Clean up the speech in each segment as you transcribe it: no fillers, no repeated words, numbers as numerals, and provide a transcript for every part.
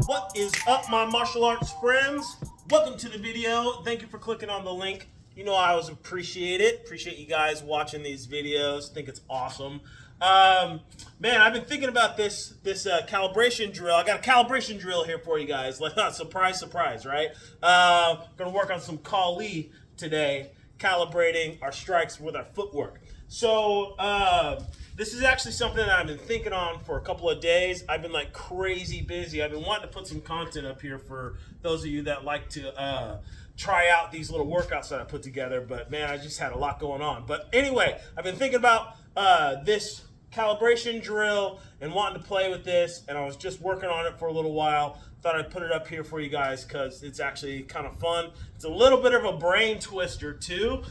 What is up, my martial arts friends? Welcome to the video. Thank you for clicking on the link. You know I always appreciate it. Appreciate you guys watching these videos. Think it's awesome. Man, I've been thinking about this calibration drill. I got a calibration drill here for you guys. Like, surprise, surprise, right? Gonna work on some Kali today, calibrating our strikes with our footwork. So this is actually something that I've been thinking on for a couple of days. I've been like crazy busy. I've been wanting to put some content up here for those of you that like to try out these little workouts that I put together. But man, I just had a lot going on. But anyway, I've been thinking about this calibration drill and wanting to play with this, and I was just working on it for a little while. Thought I'd put it up here for you guys because it's actually kind of fun. It's a little bit of a brain twister too.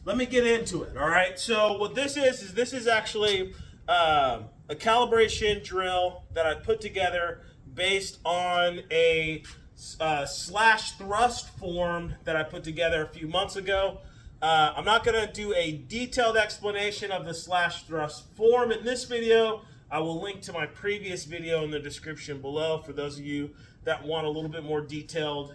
Let me get into it, all right? So what this is this is actually a calibration drill that I put together based on a slash thrust form that I put together a few months ago. I'm not going to do a detailed explanation of the slash thrust form in this video. I will link to my previous video in the description below for those of you that want a little bit more detailed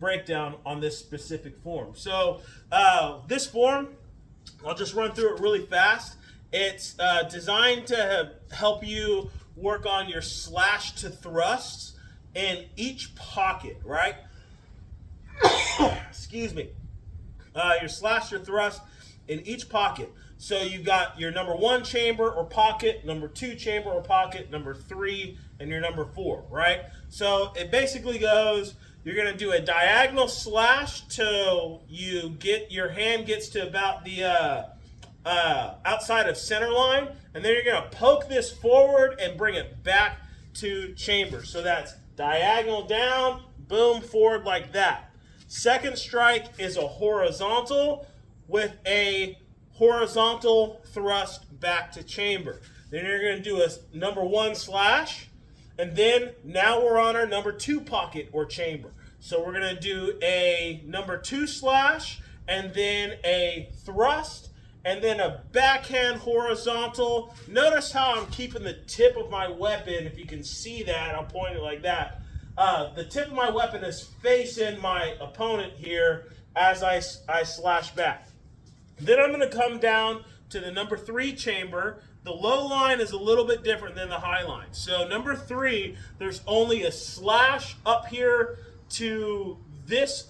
breakdown on this specific form. So this form, I'll just run through it really fast. It's designed to help you work on your slash to thrusts in each pocket, right? Excuse me. Your slash to thrust in each pocket. So you've got your number 1 chamber or pocket, number 2 chamber or pocket, number 3, and your number 4, right? So it basically goes, you're going to do a diagonal slash till your hand gets to about the outside of center line, and then you're going to poke this forward and bring it back to chamber. So that's diagonal down, boom, forward like that. Second strike is a horizontal with a horizontal thrust back to chamber. Then you're going to do a number 1 slash, and then now we're on our number 2 pocket or chamber. So we're going to do a number 2 slash, and then a thrust, and then a backhand horizontal. Notice how I'm keeping the tip of my weapon, if you can see that, I'll point it like that. The tip of my weapon is facing my opponent here as I slash back. Then I'm going to come down to the number 3 chamber. The low line is a little bit different than the high line. So number 3, there's only a slash up here to this.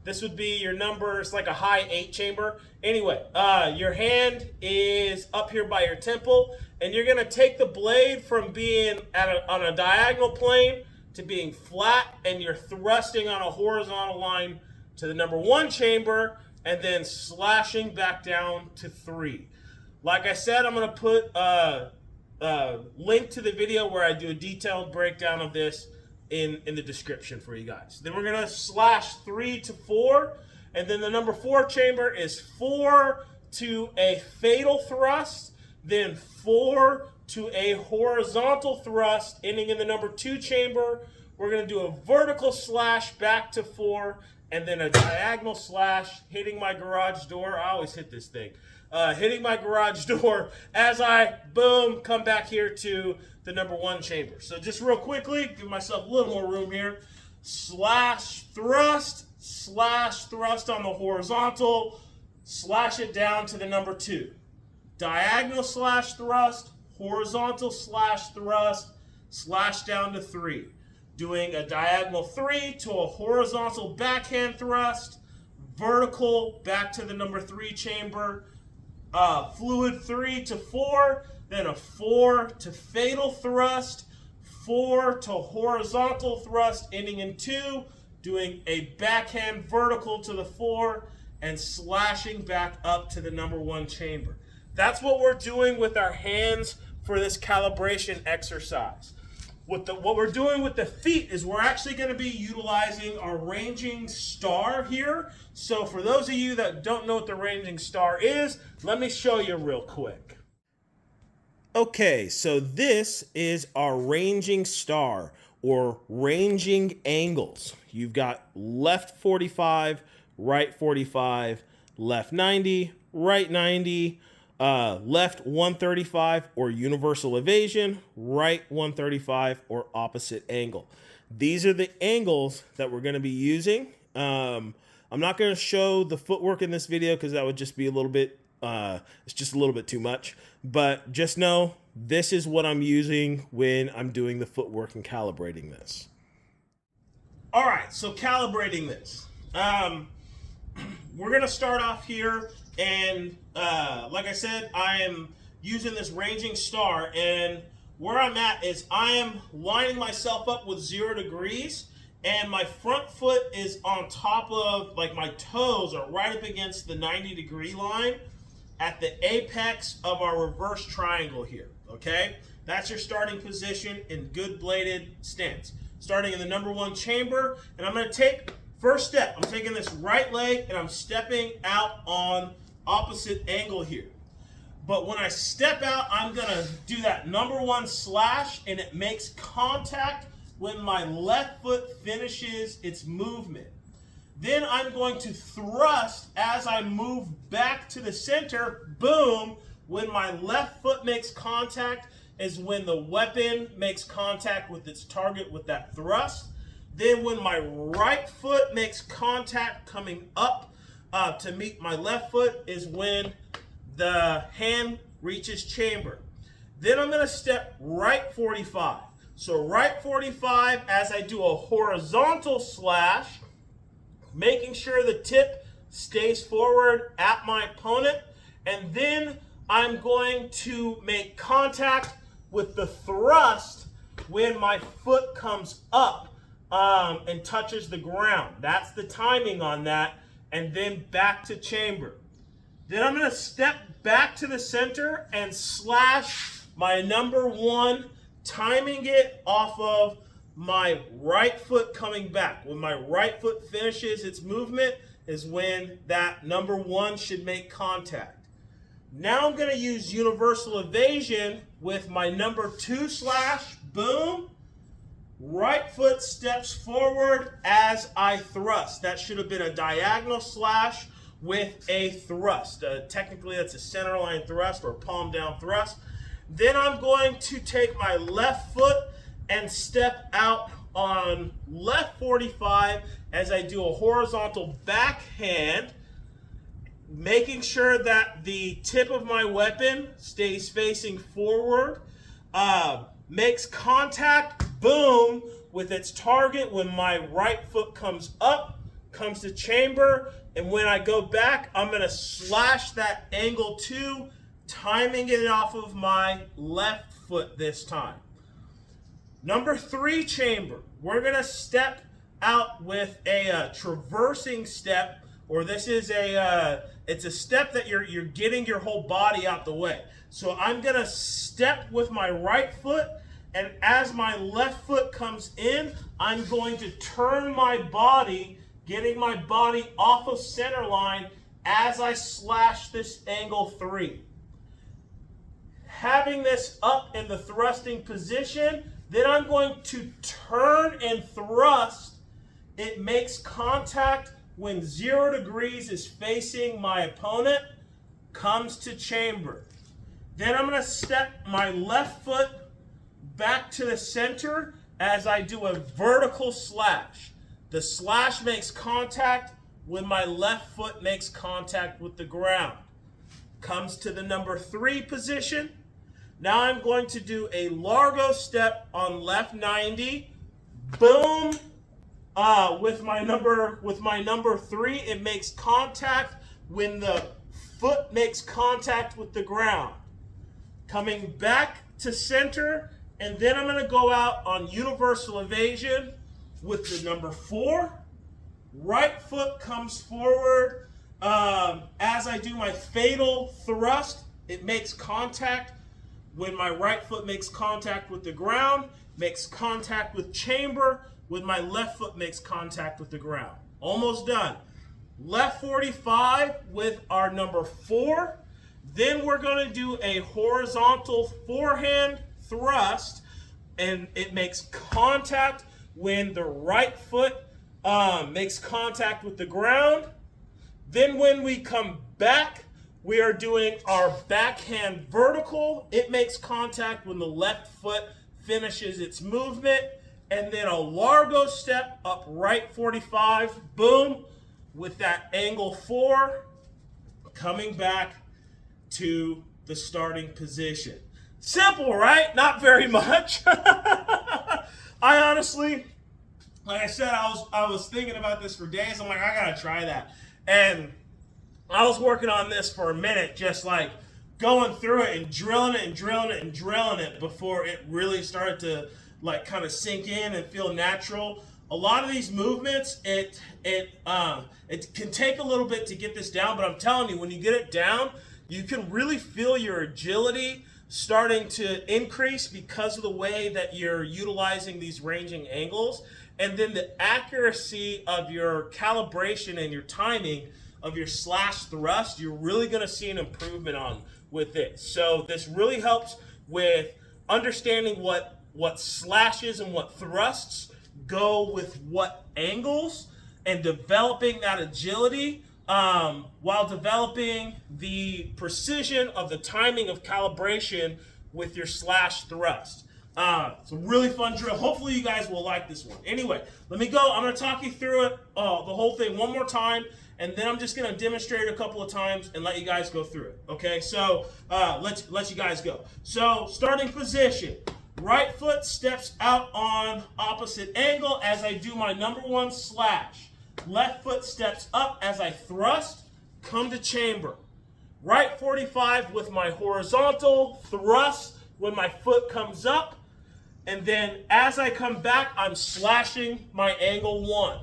This would be your number. It's like a high 8 chamber. Anyway, your hand is up here by your temple, and you're going to take the blade from being on a diagonal plane to being flat, and you're thrusting on a horizontal line to the number 1 chamber, and then slashing back down to 3. Like I said, I'm going to put a link to the video where I do a detailed breakdown of this in the description for you guys. Then we're going to slash 3 to 4, and then the number 4 chamber is 4 to a fatal thrust, then 4 to a horizontal thrust, ending in the number 2 chamber. We're going to do a vertical slash back to 4, and then a diagonal slash, hitting my garage door. I always hit this thing. Hitting my garage door as I, boom, come back here to the number 1 chamber. So just real quickly, give myself a little more room here. Slash thrust on the horizontal, slash it down to the number 2. Diagonal slash thrust, horizontal slash thrust, slash down to 3. Doing a diagonal 3 to a horizontal backhand thrust, vertical back to the number 3 chamber, fluid 3 to 4, then a 4 to fatal thrust, 4 to horizontal thrust, ending in 2, doing a backhand vertical to the 4, and slashing back up to the number 1 chamber. That's what we're doing with our hands for this calibration exercise. What we're doing with the feet is we're actually going to be utilizing our ranging star here. So for those of you that don't know what the ranging star is, let me show you real quick. Okay, so this is our ranging star, or ranging angles. You've got left 45, right 45, left 90, right 90, left 135 or universal evasion, right 135 or opposite angle. These are the angles that we're going to be using. I'm not going to show the footwork in this video because that would just be a little bit, it's just a little bit too much. But just know this is what I'm using when I'm doing the footwork and calibrating this. All right, so calibrating this. We're going to start off here, and like I said, I am using this ranging star, and where I'm at is I am lining myself up with 0 degrees, and my front foot is on top of, like my toes are right up against the 90-degree line at the apex of our reverse triangle here, okay? That's your starting position in good bladed stance. Starting in the number 1 chamber, and I'm going to take, first step, I'm taking this right leg and I'm stepping out on opposite angle here. But when I step out, I'm going to do that number 1 slash, and it makes contact when my left foot finishes its movement. Then I'm going to thrust as I move back to the center, boom, when my left foot makes contact is when the weapon makes contact with its target with that thrust. Then when my right foot makes contact coming up to meet my left foot is when the hand reaches chamber. Then I'm going to step right 45. So right 45 as I do a horizontal slash, making sure the tip stays forward at my opponent. And then I'm going to make contact with the thrust when my foot comes up and touches the ground. That's the timing on that. And then back to chamber. Then I'm going to step back to the center and slash my number 1, timing it off of my right foot coming back. When my right foot finishes its movement is when that number 1 should make contact. Now I'm going to use universal evasion with my number 2 slash, boom. Right foot steps forward as I thrust. That should have been a diagonal slash with a thrust. Technically that's a center line thrust or palm down thrust. Then I'm going to take my left foot and step out on left 45 as I do a horizontal backhand, making sure that the tip of my weapon stays facing forward, makes contact, boom, with its target when my right foot comes up, comes to chamber, and when I go back, I'm going to slash that angle 2, timing it off of my left foot this time. Number 3 chamber, we're going to step out with a traversing step, or this is it's a step that you're getting your whole body out the way. So I'm going to step with my right foot, and as my left foot comes in, I'm going to turn my body, getting my body off of center line as I slash this angle 3. Having this up in the thrusting position, then I'm going to turn and thrust. It makes contact when 0 degrees is facing my opponent, comes to chamber. Then I'm going to step my left foot back to the center as I do a vertical slash. The slash makes contact when my left foot makes contact with the ground. Comes to the number 3 position. Now I'm going to do a largo step on left 90. Boom. With my number 3, it makes contact when the foot makes contact with the ground. Coming back to center, and then I'm going to go out on universal evasion with the number 4. Right foot comes forward. As I do my fatal thrust, it makes contact when my right foot makes contact with the ground, makes contact with chamber, when my left foot makes contact with the ground. Almost done. Left 45 with our number 4. Then we're going to do a horizontal forehand thrust, and it makes contact when the right foot makes contact with the ground. Then when we come back we are doing our backhand vertical. It makes contact when the left foot finishes its movement. And then a largo step up right 45, boom, with that angle 4, coming back to the starting position. Simple, right? Not very much. I honestly, like I said, I was thinking about this for days. I'm like, I gotta try that. And I was working on this for a minute, just like going through it and drilling it and drilling it and drilling it before it really started to like kind of sink in and feel natural. A lot of these movements, it can take a little bit to get this down, but I'm telling you, when you get it down, you can really feel your agility starting to increase because of the way that you're utilizing these ranging angles. And then the accuracy of your calibration and your timing of your slash thrust, you're really going to see an improvement on with it. So this really helps with understanding what slashes and what thrusts go with what angles, and developing that agility while developing the precision of the timing of calibration with your slash thrust. It's a really fun drill. Hopefully you guys will like this one. Anyway, let me go. I'm going to talk you through it, the whole thing one more time, and then I'm just going to demonstrate it a couple of times and let you guys go through it. Okay, so let you guys go. So starting position. Right foot steps out on opposite angle as I do my number 1 slash. Left foot steps up as I thrust, come to chamber. Right 45 with my horizontal thrust when my foot comes up. And then as I come back, I'm slashing my angle 1.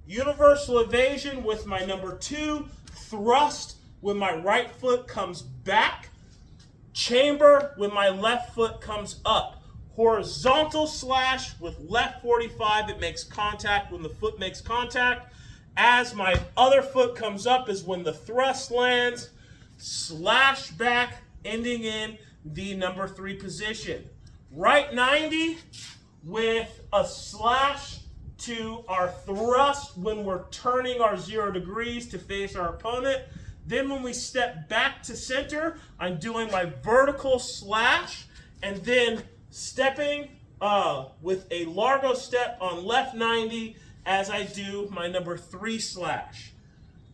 Universal evasion with my number 2 thrust when my right foot comes back. Chamber when my left foot comes up. Horizontal slash with left 45, it makes contact when the foot makes contact. As my other foot comes up is when the thrust lands. Slash back, ending in the number 3 position. Right 90 with a slash to our thrust when we're turning our 0 degrees to face our opponent. Then when we step back to center, I'm doing my vertical slash, and then stepping with a largo step on left 90 as I do my number 3 slash.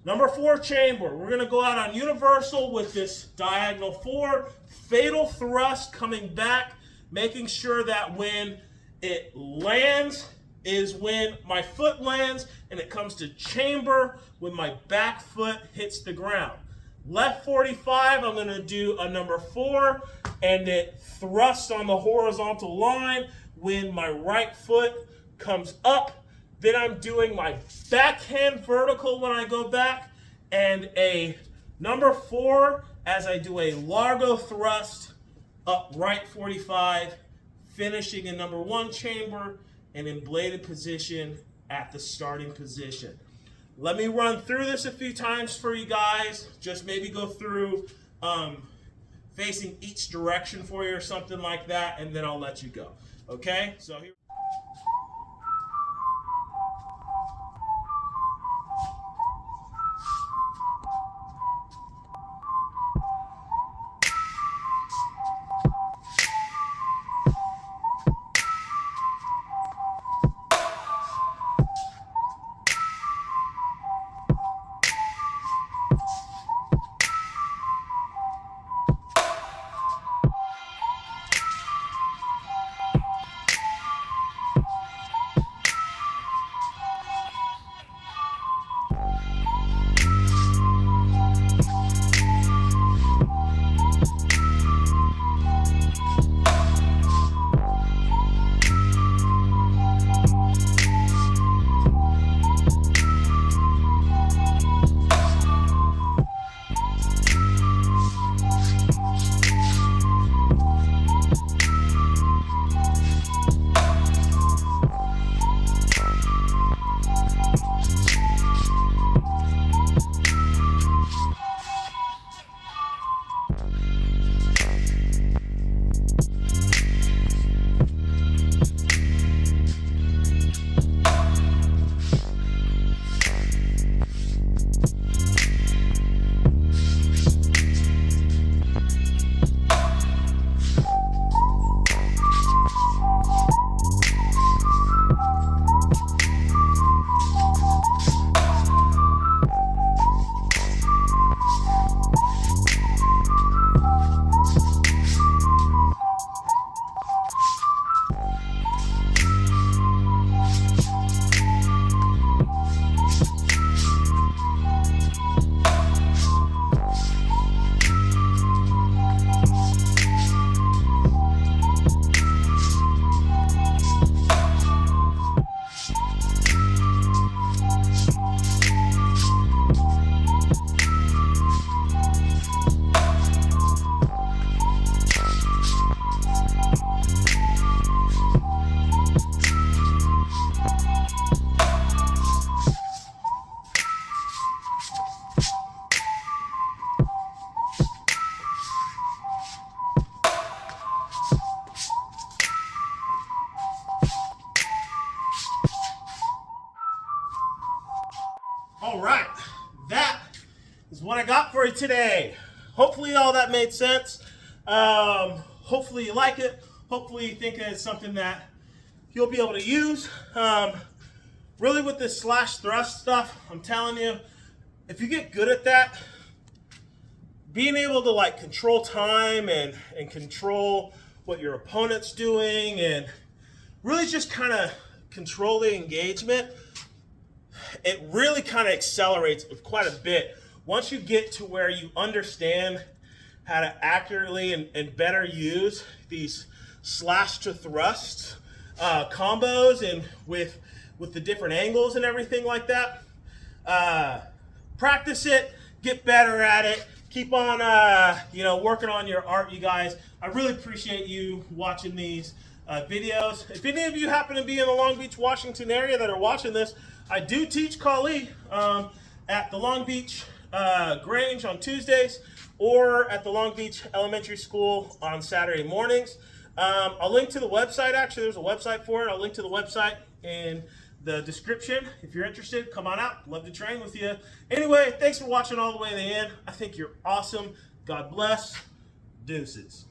Number 4 chamber. We're going to go out on universal with this diagonal 4. Fatal thrust coming back, making sure that when it lands is when my foot lands, and it comes to chamber when my back foot hits the ground. Left 45, I'm going to do a number 4, and it thrusts on the horizontal line when my right foot comes up. Then I'm doing my backhand vertical when I go back, and a number 4 as I do a largo thrust up right 45, finishing in number 1 chamber and in bladed position at the starting position. Let me run through this a few times for you guys. Just maybe go through facing each direction for you or something like that, and then I'll let you go. Okay? So here. today. Hopefully all that made sense. Hopefully you like it. Hopefully you think it's something that you'll be able to use. Really with this slash thrust stuff, I'm telling you, if you get good at that, being able to like control time and control what your opponent's doing and really just kind of control the engagement, it really kind of accelerates quite a bit once you get to where you understand how to accurately and better use these slash to thrust combos and with the different angles and everything like that. Practice it, get better at it, keep on working on your art, you guys. I really appreciate you watching these videos. If any of you happen to be in the Long Beach, Washington area that are watching this, I do teach Kali at the Long Beach Grange on Tuesdays or at the Long Beach Elementary School on Saturday mornings. I'll link to the website. Actually, there's a website for it. I'll link to the website in the description. If you're interested, come on out. Love to train with you. Anyway, thanks for watching all the way to the end. I think you're awesome. God bless. Deuces.